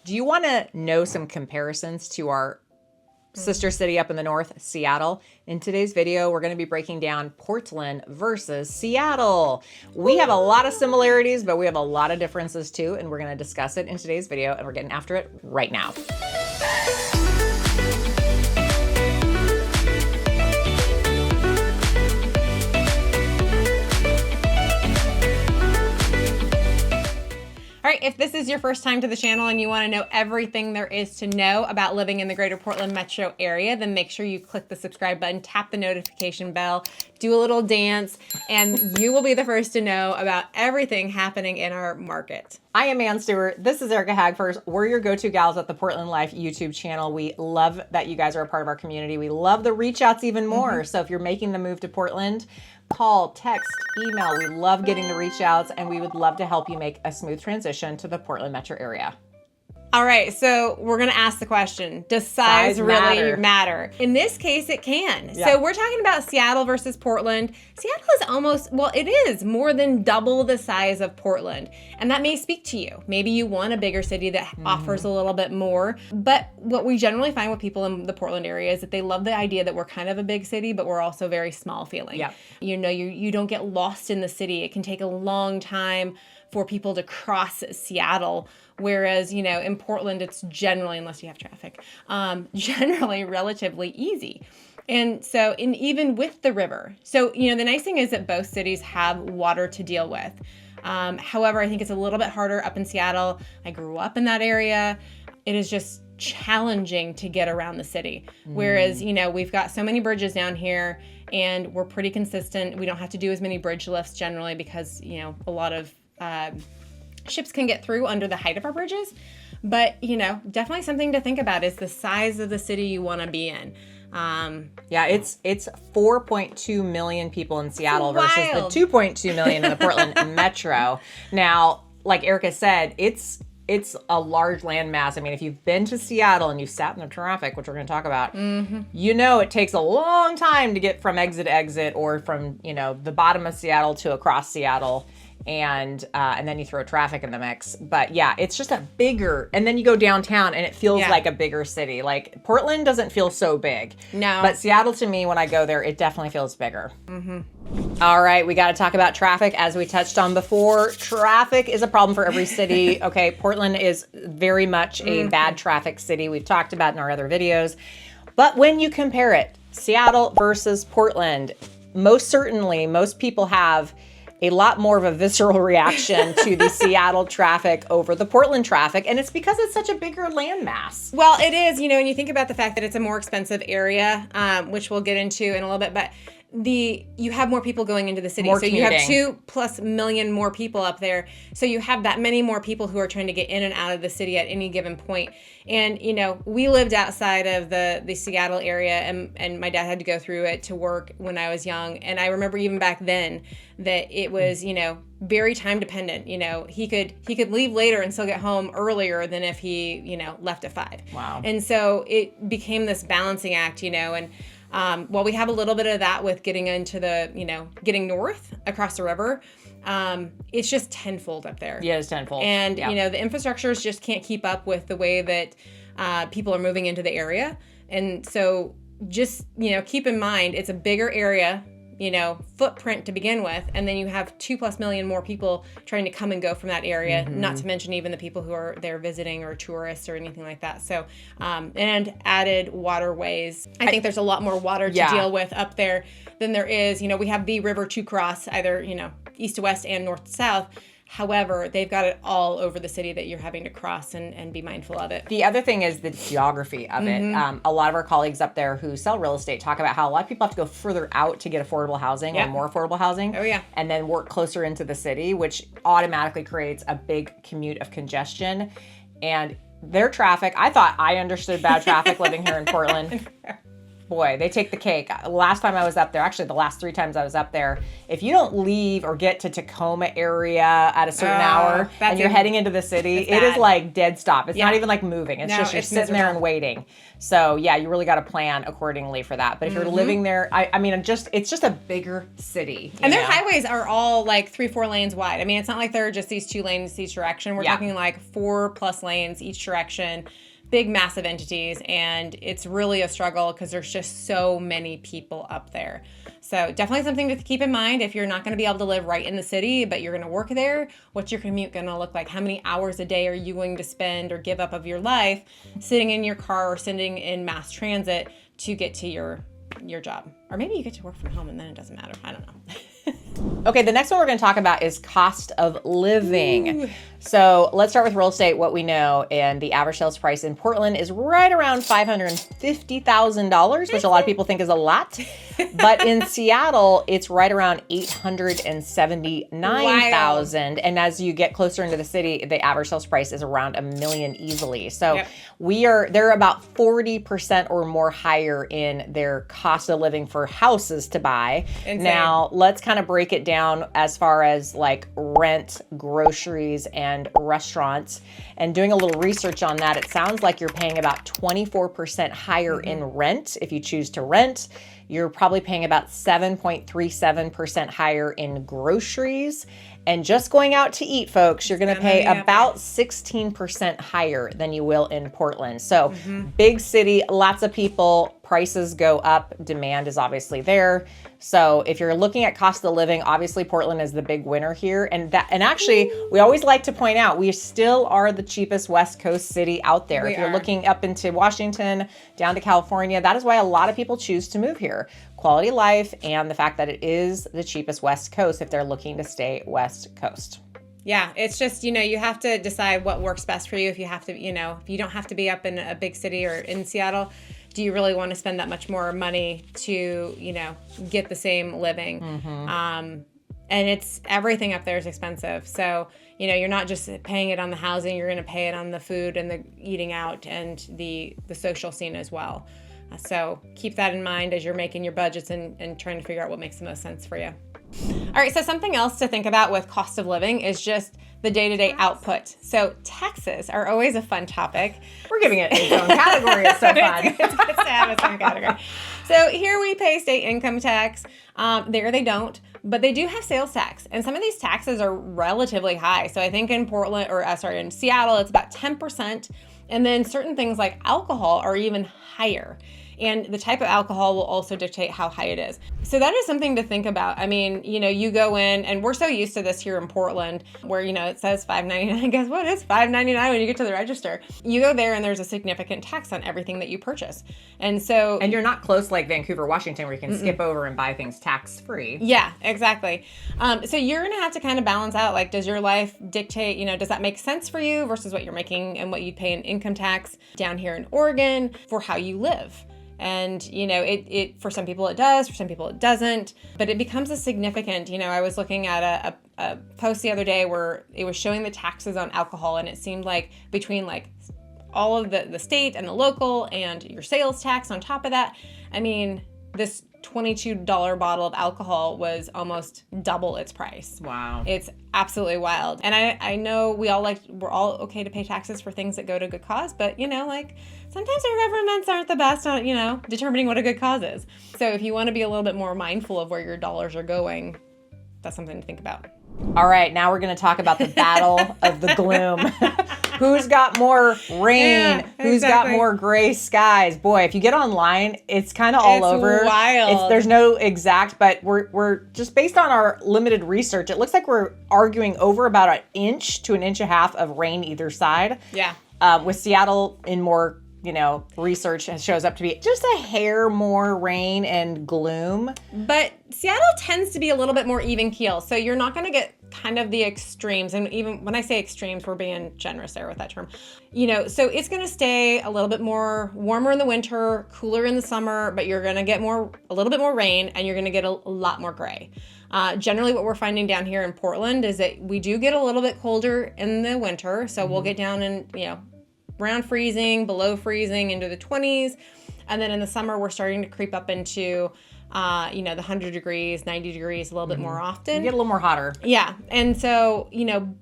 Do you want to know some comparisons to our sister city up in the north, Seattle? In today's video, we're going to be breaking down Portland versus Seattle. We have a lot of similarities, but we have a lot of differences too, and we're going to discuss it in today's video, and we're getting after it right now. All right, if this is your first time to the channel and you want to know everything there is to know about living in the greater Portland metro area, then make sure you click the subscribe button, tap the notification bell, do a little dance, and you will be the first to know about everything happening in our market. I am Ann Stewart. This is Erica Hagfors. We're your go-to gals at the Portland Life YouTube channel. We love that you guys are a part of our community. We love the reach outs even more. So if you're making the move to Portland, call, text, email. We love getting the reach outs, and we would love to help you make a smooth transition to the Portland metro area. All right, so we're gonna ask the question, does size really matter? In this case, it can. Yeah. So we're talking about Seattle versus Portland. Seattle is almost, well, it is more than double the size of Portland. And that may speak to you. Maybe you want a bigger city that offers a little bit more. But what we generally find with people in the Portland area is that they love the idea that we're kind of a big city, but we're also very small feeling. Yeah. You know, you don't get lost in the city. It can take a long time for people to cross Seattle. Whereas, you know, in Portland, it's generally, unless you have traffic, generally relatively easy. And so, even with the river. So, you know, the nice thing is that both cities have water to deal with. However, I think it's a little bit harder up in Seattle. I grew up in that area. It is just challenging to get around the city. Whereas, you know, we've got so many bridges down here and we're pretty consistent. We don't have to do as many bridge lifts generally because, you know, a lot of ships can get through under the height of our bridges. But, you know, definitely something to think about is the size of the city you want to be in. Yeah, it's 4.2 million people in Seattle versus wild. the 2.2 million in the Portland metro. Now, like Erica said, it's a large landmass. I mean, if you've been to Seattle and you've sat in the traffic, which we're going to talk about, you know it takes a long time to get from exit to exit or from, you know, the bottom of Seattle to across Seattle. And then you throw traffic in the mix. But yeah, it's just a bigger, and then you go downtown and it feels like a bigger city. Like Portland doesn't feel so big. No. But Seattle, to me, when I go there, it definitely feels bigger. All right, we got to talk about traffic. As we touched on before, traffic is a problem for every city. Okay, Portland is very much a bad traffic city. We've talked about in our other videos. But when you compare it, Seattle versus Portland, most certainly, most people have a lot more of a visceral reaction to the Seattle traffic over the Portland traffic. And it's because it's such a bigger landmass. Well, it is, you know, and you think about the fact that it's a more expensive area, which we'll get into in a little bit, but you have more people going into the city. More so commuting. You have 2+ million more people up there. So you have that many more people who are trying to get in and out of the city at any given point. And, you know, we lived outside of the Seattle area and my dad had to go through it to work when I was young. And I remember even back then that it was, you know, very time dependent. You know, he could leave later and still get home earlier than if he, you know, left at 5. Wow. And so it became this balancing act, you know, and while we have a little bit of that with getting into the, you know, getting north across the river, it's just tenfold up there. Yeah, it's tenfold. And, you know, the infrastructures just can't keep up with the way that people are moving into the area. And so just, you know, keep in mind, it's a bigger area, you know, footprint to begin with. And then you have 2+ million more people trying to come and go from that area, not to mention even the people who are there visiting or tourists or anything like that. So, and added waterways. I think there's a lot more water to deal with up there than there is. You know, we have the river to cross either, you know, east to west and north to south. However, they've got it all over the city that you're having to cross and be mindful of it. The other thing is the geography of it. A lot of our colleagues up there who sell real estate talk about how a lot of people have to go further out to get affordable housing or more affordable housing. Oh, yeah. And then work closer into the city, which automatically creates a big commute of congestion. And their traffic, I thought I understood bad traffic living here in Portland. boy, they take the cake. Last time I was up there, actually the last 3 times I was up there, if you don't leave or get to Tacoma area at a certain hour and you're heading into the city, it is like dead stop. It's not even like moving. It's just you're sitting there and waiting. So yeah, you really got to plan accordingly for that. But if you're living there, I mean, it's just a bigger city. And their highways are all like 3-4 lanes wide. I mean, it's not like they're just these 2 lanes each direction. We're talking like 4+ lanes each direction. Big, massive entities, and it's really a struggle because there's just so many people up there. So definitely something to keep in mind if you're not going to be able to live right in the city, but you're going to work there. What's your commute going to look like? How many hours a day are you going to spend or give up of your life sitting in your car or sitting in mass transit to get to your job? Or maybe you get to work from home and then it doesn't matter. I don't know. Okay, the next one we're going to talk about is cost of living. Ooh. So let's start with real estate, what we know. And the average sales price in Portland is right around $550,000, which a lot of people think is a lot. But in Seattle, it's right around $879,000. Wow. And as you get closer into the city, the average sales price is around $1 million easily. So they're about 40% or more higher in their cost of living for houses to buy. Insane. Now, let's kind of break it down as far as like rent, groceries, and restaurants. And doing a little research on that, it sounds like you're paying about 24% higher in rent if you choose to rent. You're probably paying about 7.37% higher in groceries. And just going out to eat, folks, you're going to pay about 16% higher than you will in Portland. So big city, lots of people, prices go up, demand is obviously there. So if you're looking at cost of living, obviously Portland is the big winner here. And actually, we always like to point out, we still are the cheapest West Coast city out there. If you're looking up into Washington, down to California, that is why a lot of people choose to move here. Quality of life and the fact that it is the cheapest West Coast if they're looking to stay West Coast. Yeah, it's just, you have to decide what works best for you. If you have to, if you don't have to be up in a big city or in Seattle, do you really want to spend that much more money to, get the same living? And it's everything up there is expensive. So, you're not just paying it on the housing, you're going to pay it on the food and the eating out and the social scene as well. So keep that in mind as you're making your budgets and trying to figure out what makes the most sense for you. All right, so something else to think about with cost of living is just the day-to-day output. So taxes are always a fun topic. We're giving it its own category. It's so fun. It's good to have its own category. So here we pay state income tax. There they don't, but they do have sales tax. And some of these taxes are relatively high. So I think in in Seattle, it's about 10%. And then certain things like alcohol are even higher. And the type of alcohol will also dictate how high it is. So that is something to think about. I mean, you go in, and we're so used to this here in Portland, where, it says $5.99. Guess what? It's $5.99 when you get to the register. You go there, and there's a significant tax on everything that you purchase. And you're not close like Vancouver, Washington, where you can skip over and buy things tax-free. Yeah, exactly. So you're going to have to kind of balance out, like, does your life dictate, does that make sense for you versus what you're making and what you pay in income tax down here in Oregon for how you live? And, it for some people it does, for some people it doesn't, but it becomes a significant, I was looking at a post the other day where it was showing the taxes on alcohol, and it seemed like between like all of the state and the local and your sales tax on top of that, I mean, this $22 bottle of alcohol was almost double its price. Wow. It's absolutely wild. And I know we're all okay to pay taxes for things that go to good cause, but sometimes our governments aren't the best on, determining what a good cause is. So if you want to be a little bit more mindful of where your dollars are going, that's something to think about. All right, now we're going to talk about the battle of the gloom. Who's got more rain? Yeah, exactly. Who's got more gray skies? Boy, if you get online, it's kind of all over. It's wild. There's no exact, but we're just based on our limited research, it looks like we're arguing over about 1 inch to 1.5 inches of rain either side. Yeah. With Seattle in more, research shows up to be just a hair more rain and gloom. But Seattle tends to be a little bit more even keel. So you're not going to get kind of the extremes. And even when I say extremes, we're being generous there with that term. So it's going to stay a little bit more warmer in the winter, cooler in the summer, but you're going to get a little bit more rain, and you're going to get a lot more gray. Generally what we're finding down here in Portland is that we do get a little bit colder in the winter. So we'll get down in, around freezing, below freezing, into the 20s. And then in the summer, we're starting to creep up into, the 100 degrees, 90 degrees a little bit more often. You get a little more hotter. Yeah. And so,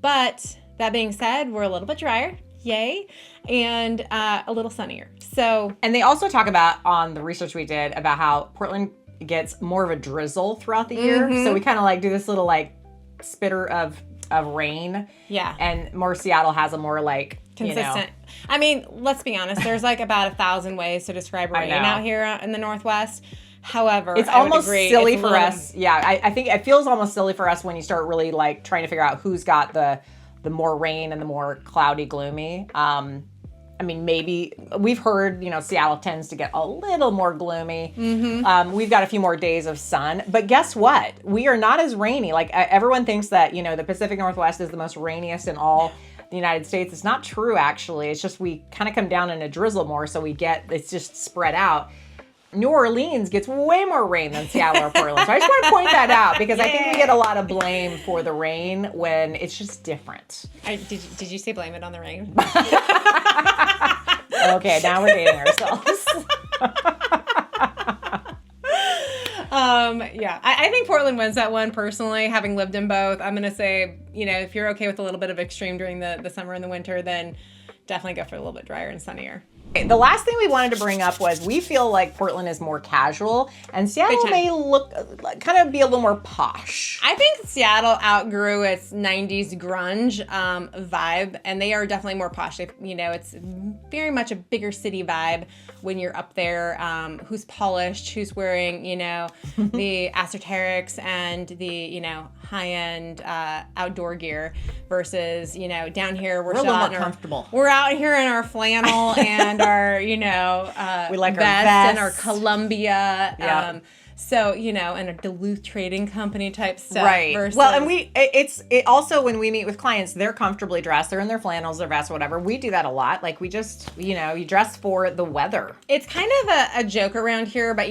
but that being said, we're a little bit drier. Yay. And a little sunnier. So. And they also talk about, on the research we did, about how Portland gets more of a drizzle throughout the year. So we kind of like do this little like spitter of rain. Yeah. And more Seattle has a more like consistent. I mean, let's be honest. There's like about 1,000 ways to describe rain out here in the Northwest. However, it's almost silly for us. Yeah, I think it feels almost silly for us when you start really like trying to figure out who's got the more rain and the more cloudy, gloomy. I mean, maybe we've heard, Seattle tends to get a little more gloomy. We've got a few more days of sun, but guess what? We are not as rainy. Like everyone thinks that, the Pacific Northwest is the most rainiest in all the United States. It's not true, actually. It's just we kind of come down in a drizzle more, so it's just spread out. New Orleans gets way more rain than Seattle or Portland. So I just want to point that out because I think we get a lot of blame for the rain when it's just different. Did you say blame it on the rain? Okay, now we're dating ourselves. I think Portland wins that one personally, having lived in both. I'm going to say, if you're okay with a little bit of extreme during the summer and the winter, then definitely go for a little bit drier and sunnier. The last thing we wanted to bring up was we feel like Portland is more casual and Seattle may kind of be a little more posh. I think Seattle outgrew its 90s grunge vibe, and they are definitely more posh. It's very much a bigger city vibe when you're up there. Who's polished, who's wearing, the esoterics and the, high-end outdoor gear versus, down here we're a little more comfortable. We're out here in our flannel and our, we like vests and our Columbia. Yeah. So, in a Duluth Trading Company type stuff. Right. Versus... Well, and it also, when we meet with clients, they're comfortably dressed. They're in their flannels, their vests, whatever. We do that a lot. Like we just, you dress for the weather. It's kind of a joke around here, but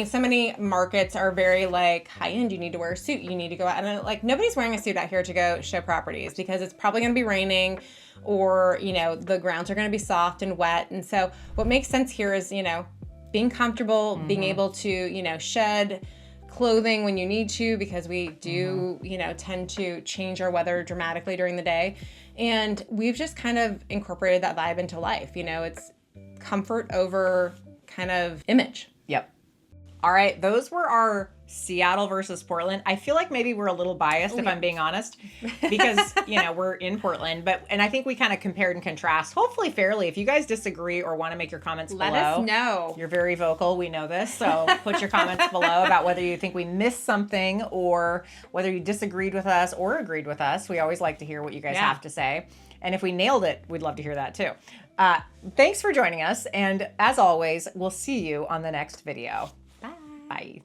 so many markets are very like high end. You need to wear a suit. You need to go out. And like nobody's wearing a suit out here to go show properties because it's probably going to be raining or, the grounds are going to be soft and wet. And so what makes sense here is, being comfortable, being able to, shed clothing when you need to, because we do, tend to change our weather dramatically during the day. And we've just kind of incorporated that vibe into life. It's comfort over kind of image. Yep. All right. Those were our Seattle versus Portland. I feel like maybe we're a little biased if I'm being honest because, we're in Portland, and I think we kind of compared and contrast, hopefully fairly. If you guys disagree or want to make your comments below. Let us know. You're very vocal. We know this. So put your comments below about whether you think we missed something or whether you disagreed with us or agreed with us. We always like to hear what you guys have to say. And if we nailed it, we'd love to hear that too. Thanks for joining us. And as always, we'll see you on the next video. Bye.